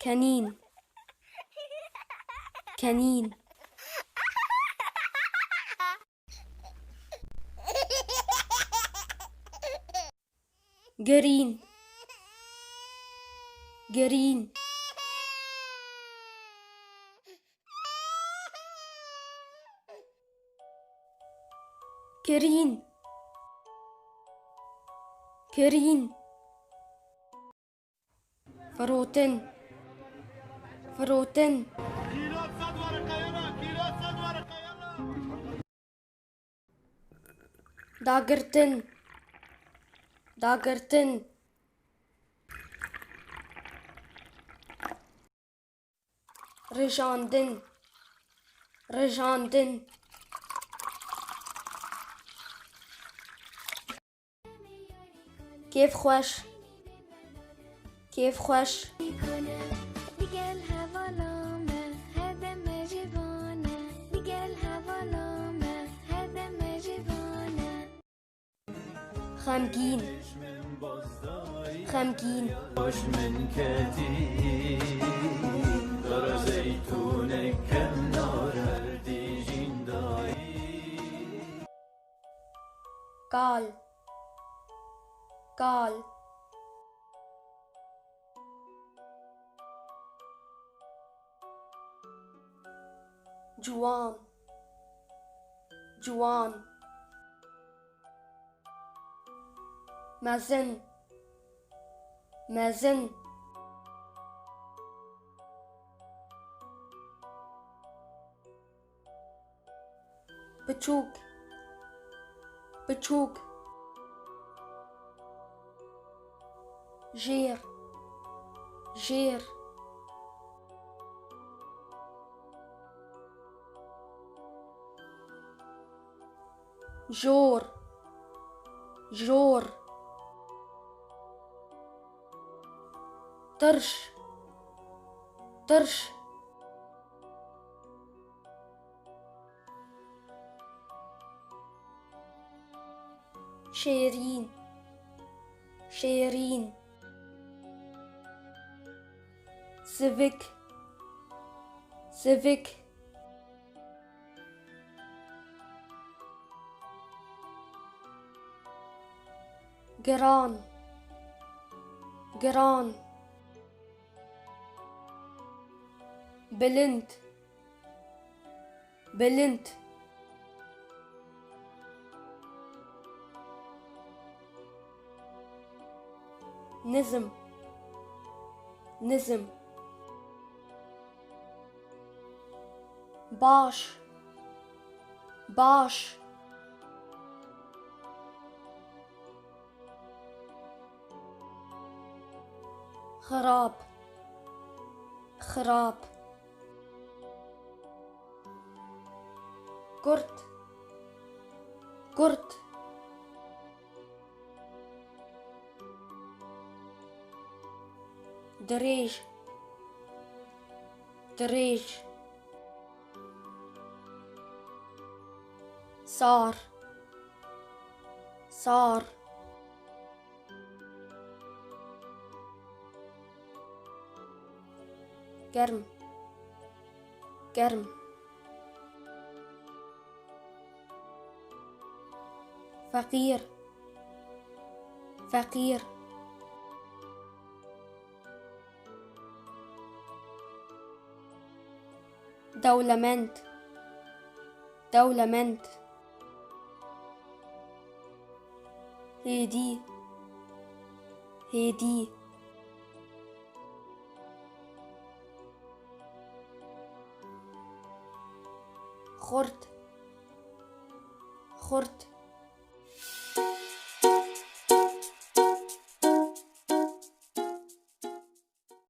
كنين كنين جرين جرين كرين كرين فروتن فروتن داغرتن داغرتن رجاندن رجاندن كيف خوش كيف خوش خمگین خمگین خوش من کتی دار زیتون کنار دیجین دایی قال قال جوان جوان مازن مازن بچوك بچوك جير جير جور جور طرش طرش شيرين شيرين سيفيك سيفيك جران جران بلنت بلنت نزم نزم باش باش خراب خراب كرت كرت دريج دريج صار صار گرم گرم فقير فقير دولمنت دولمنت هدي هدي خرد خرد